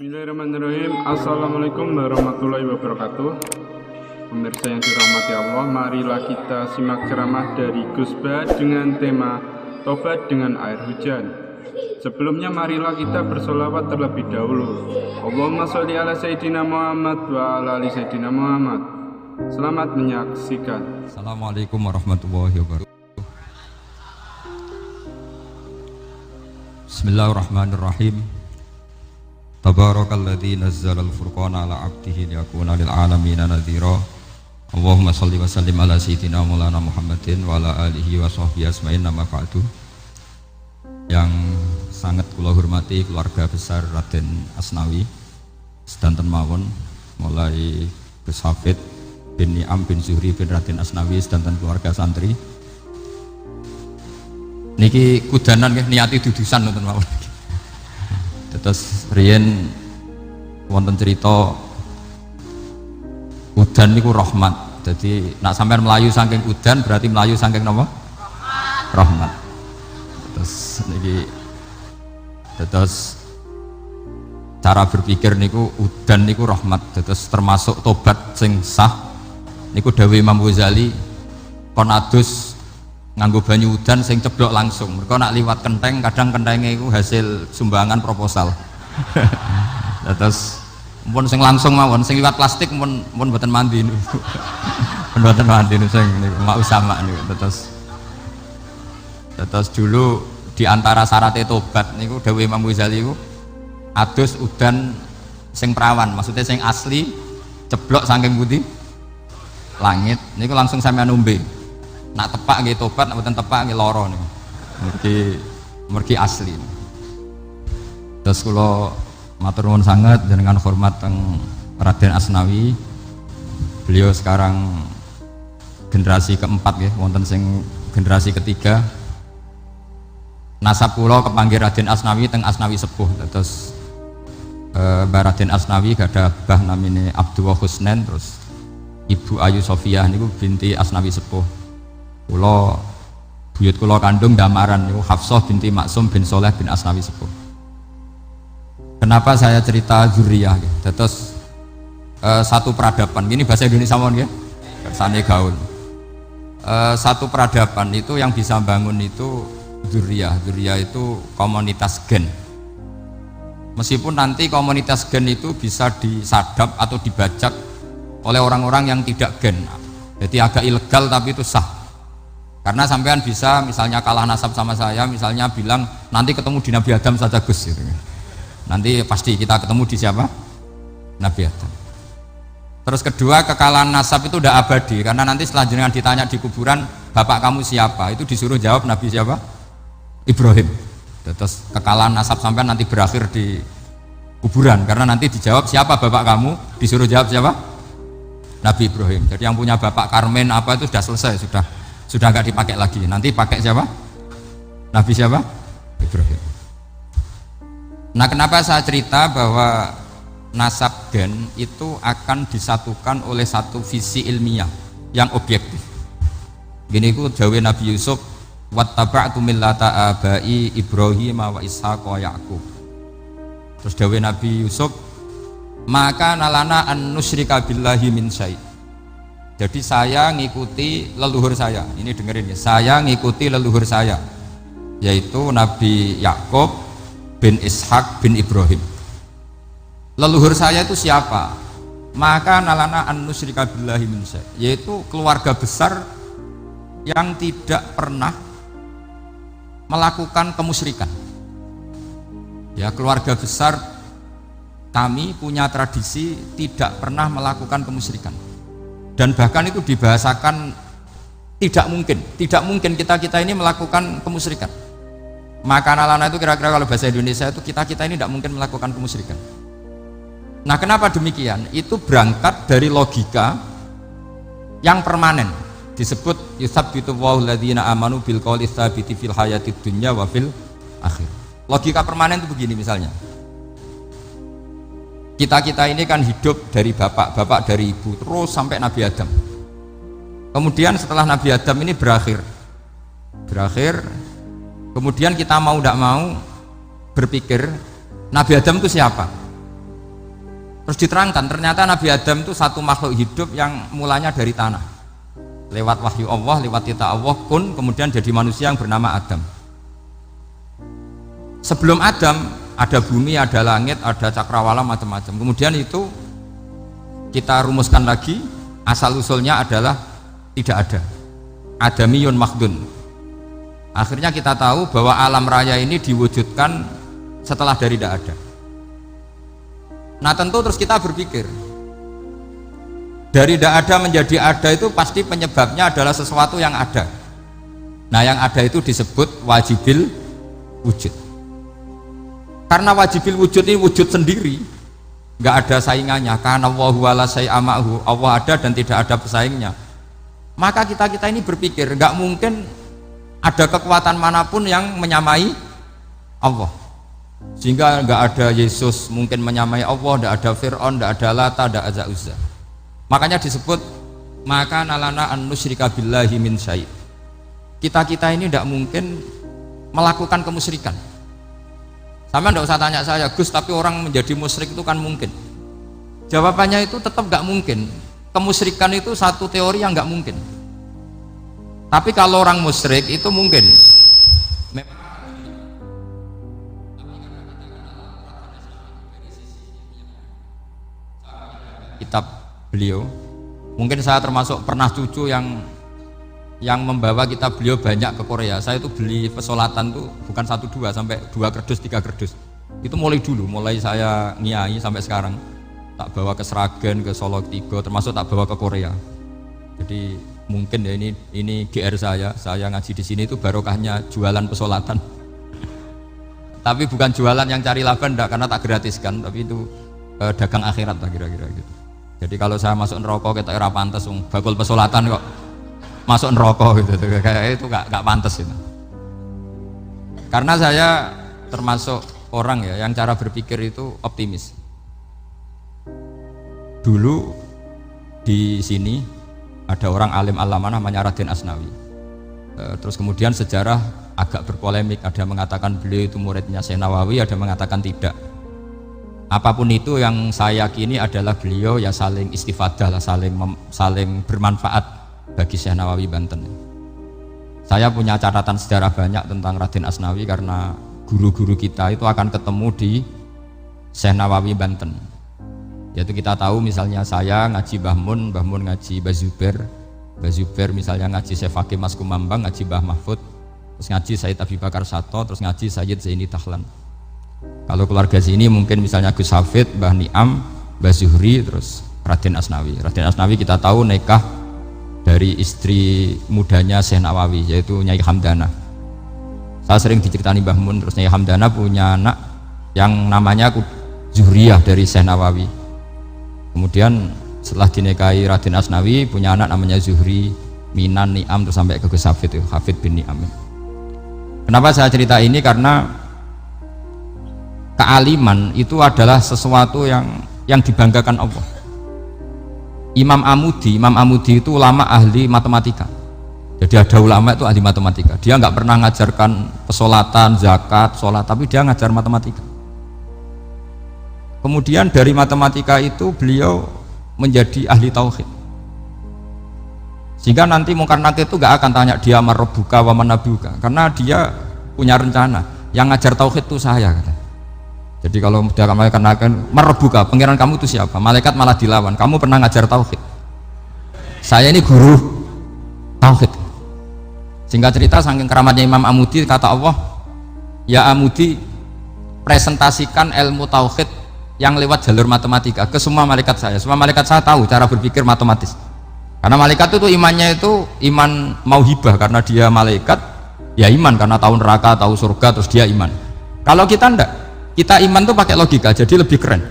Bismillahirrahmanirrahim. Assalamualaikum warahmatullahi wabarakatuh. Pemirsa yang dirahmati Allah, marilah kita simak ceramah dari Gus Ba dengan tema Tobat dengan Air Hujan. Sebelumnya marilah kita bersolawat terlebih dahulu. Allahumma sholli ala Sayyidina Muhammad wa ala ali Sayyidina Muhammad. Selamat menyaksikan. Assalamualaikum warahmatullahi wabarakatuh. Bismillahirrahmanirrahim. Tabarakalladzi nazzala al-furqana ala 'abdihi liyakuna lil 'alamin nadhira. Allahumma shalli wa sallim ala sayyidina Maulana Muhammadin wa ala alihi wa sahbihi ajmain, amma ba'du. Yang sangat kula hormati keluarga besar Raden Asnawi sedanten mawon, mulai Gus Hafid bin Ni'am bin Zuhri bin Raden Asnawi sedanten keluarga santri. Niki kudanan nggih niati dudusan nonton mawon. Terus riyen wonten cerita udan niku rahmat. Jadi nak sampean melayu saking udan berarti melayu saking napa? Rahmat. Terus cara berpikir niku udan niku rahmat. Terus termasuk tobat sing sah niku dawuh Imam Ghazali kon adus nganggo banyu udan sing ceblok langsung. Mereka nak liwat kenteng, kadang kentengnya itu hasil sumbangan proposal. Terus pun sing langsung mawon, sing liwat plastik pun mboten mandi niku. Mboten mandi niku sing mau sama niku. Terus dulu di antara syaratnya tobat niku dawuh Imam Ghazali niku adus udan sing perawan, maksudnya sing asli ceblok saking putih langit niku langsung sampean ombe. Nak tepak nggih tobat, nak mboten tepak nggih lara niku. Mergi asli. Terus kula matur nuwun sanget jenengan hormat teng Raden Asnawi. Beliau sekarang generasi keempat nggih, wonten sing generasi ketiga. Nasab kula kepanggih Raden Asnawi teng Asnawi sepuh. Terus Mbah Raden Asnawi gadah bah namine Abdullah Husnen, terus Ibu Ayu Sofiah niku binti Asnawi sepuh. Kula buyut kula kandung damaran niku Hafsah binti Maksum bin Soleh bin Asnawi sepuh. Kenapa saya cerita zuriyah gitu? Terus satu peradaban, ini bahasa Indonesia mohon nggih. Kersane gaul. Satu peradaban itu yang bisa bangun itu zuriyah. Zuriyah itu komunitas gen. Meskipun nanti komunitas gen itu bisa disadap atau dibajak oleh orang-orang yang tidak gen. Jadi agak ilegal tapi itu sah. Karena sampean bisa misalnya kalah nasab sama saya, misalnya bilang nanti ketemu di Nabi Adam saja Gus gitu. Nanti pasti kita ketemu di siapa? Nabi Adam. Terus kedua, kekalahan nasab itu udah abadi, karena nanti setelah jenengan ditanya di kuburan bapak kamu siapa, itu disuruh jawab Nabi siapa? Ibrahim. Terus kekalahan nasab sampean nanti berakhir di kuburan, karena nanti dijawab siapa bapak kamu, disuruh jawab siapa? Nabi Ibrahim. Jadi yang punya bapak Karmen apa itu sudah selesai, sudah nggak dipakai lagi. Nanti pakai siapa? Nabi siapa? Ibrahim. Nah, kenapa saya cerita bahwa nasab gen itu akan disatukan oleh satu visi ilmiah yang objektif. Gini ku dawuh Nabi Yusuf, wattaba'tu millata abai Ibrahim wa Ishaq wa Yaqub. Terus dawuh Nabi Yusuf, maka nalana an nusyrika billahi min syai'. Jadi saya ngikuti leluhur saya. Ini dengerin ya. Saya ngikuti leluhur saya, yaitu Nabi Yakub bin Ishak bin Ibrahim. Leluhur saya itu siapa? Maka nalana an nusyrika billahi min syai', yaitu keluarga besar yang tidak pernah melakukan kemusyrikan. Ya, keluarga besar kami punya tradisi tidak pernah melakukan kemusyrikan. Dan bahkan itu dibahasakan tidak mungkin kita ini melakukan kemusyrikan. Maka nalana itu kira-kira kalau bahasa Indonesia itu kita ini tidak mungkin melakukan kemusyrikan. Nah, kenapa demikian? Itu berangkat dari logika yang permanen, disebut yusabbitu Allahu alladzina amanu bil qouli tsabiti fil hayatid dunya wa fil akhir. Logika permanen itu begini misalnya. Kita ini kan hidup dari bapak dari ibu terus sampai Nabi Adam. Kemudian setelah Nabi Adam ini berakhir, kemudian kita mau tidak mau berpikir Nabi Adam itu siapa? Terus diterangkan ternyata Nabi Adam itu satu makhluk hidup yang mulanya dari tanah. Lewat wahyu Allah, lewat titah Allah kun, kemudian jadi manusia yang bernama Adam. Sebelum Adam ada bumi, ada langit, ada cakrawala, macam-macam. Kemudian itu kita rumuskan lagi, asal usulnya adalah tidak ada. Adamiyun makhdun. Akhirnya kita tahu bahwa alam raya ini diwujudkan setelah dari tidak ada. Nah tentu terus kita berpikir, dari tidak ada menjadi ada itu pasti penyebabnya adalah sesuatu yang ada. Nah yang ada itu disebut wajibil wujud. Karena wajibil wujud ini wujud sendiri, nggak ada saingannya. Karena Allahu wala syai'amahu, Allah ada dan tidak ada pesaingnya. Maka kita ini berpikir nggak mungkin ada kekuatan manapun yang menyamai Allah. Sehingga nggak ada Yesus mungkin menyamai Allah, nggak ada Fir'aun, nggak ada Lata, nggak ada Uzza. Makanya disebut maka nalana an nusyrika billahi min syai'. Kita ini tidak mungkin melakukan kemusyrikan. Sama nggak usah tanya saya, Gus, tapi orang menjadi musyrik itu kan mungkin. Jawabannya itu tetap nggak mungkin. Kemusyrikan itu satu teori yang nggak mungkin. Tapi kalau orang musyrik itu mungkin. Kitab beliau, mungkin saya termasuk pernah cucu yang membawa kitab beliau banyak ke Korea. Saya itu beli pesolatan tuh bukan 1-2 sampai 2 kerdus 3 kerdus. Itu mulai dulu, mulai saya ngiai sampai sekarang tak bawa ke Sragen, ke Solo Tigo, termasuk tak bawa ke Korea. Jadi mungkin ya ini GR saya ngaji di sini itu barokahnya jualan pesolatan. Tapi bukan jualan yang cari laba enggak, karena tak gratiskan, tapi itu dagang akhirat lah kira-kira gitu. Jadi kalau saya masuk neraka kita ora pantes bakul pesolatan kok masuk neraka gitu. Kayak itu enggak pantes itu. Karena saya termasuk orang ya yang cara berpikir itu optimis. Dulu di sini ada orang alim alama namanya Raden Asnawi. Terus kemudian sejarah agak berpolemik, ada yang mengatakan beliau itu muridnya Syekh Nawawi, ada yang mengatakan tidak. Apapun itu yang saya yakini adalah beliau ya saling istifadah lah, saling bermanfaat bagi Syekh Nawawi Banten. Saya punya catatan sejarah banyak tentang Raden Asnawi karena guru-guru kita itu akan ketemu di Syekh Nawawi Banten. Yaitu kita tahu misalnya saya ngaji Mbah Mun ngaji Mbah Zubair misalnya ngaji Syekh Fakih Mas Kumambang, ngaji Mbah Mahfud, terus ngaji Sayyid Abi Bakar Sato, terus ngaji Sayyid Zaini Dahlan. Kalau keluarga sini mungkin misalnya Gus Hafid, Mbah Niam, Mbah Zuhri, terus Raden Asnawi. Raden Asnawi kita tahu nikah dari istri mudanya Syekh Nawawi, yaitu Nyai Hamdana. Saya sering diceritani Mbah Mun, terus Nyai Hamdana punya anak yang namanya Zuhriyah dari Syekh Nawawi. Kemudian setelah dinikahi Raden Asnawi punya anak namanya Zuhri, Minan, Niam, terus sampai ke Gus Hafid, Hafid bin Niam. Kenapa saya cerita ini? Karena kealiman itu adalah sesuatu yang dibanggakan Allah. Imam Amudi itu ulama ahli matematika. Jadi ada ulama itu ahli matematika. Dia nggak pernah ngajarkan pesolatan, zakat, sholat, tapi dia ngajar matematika. Kemudian dari matematika itu beliau menjadi ahli tauhid. Sehingga nanti Munkar Nakir itu nggak akan tanya dia marrobuka wa manabuka, karena dia punya rencana. Yang ngajar tauhid itu saya, kata. Jadi kalau dia akan marrobuka, pangeran kamu itu siapa? Malaikat malah dilawan. Kamu pernah ngajar tauhid? Saya ini guru tauhid. Singkat cerita, saking keramatnya Imam Amudi, kata Allah, ya Amudi, presentasikan ilmu tauhid yang lewat jalur matematika ke semua malaikat saya. Semua malaikat saya tahu cara berpikir matematis. Karena malaikat itu imannya itu iman mauhibah, karena dia malaikat, ya iman karena tahu neraka, tahu surga, terus dia iman. Kalau kita enggak, kita iman tuh pakai logika, jadi lebih keren.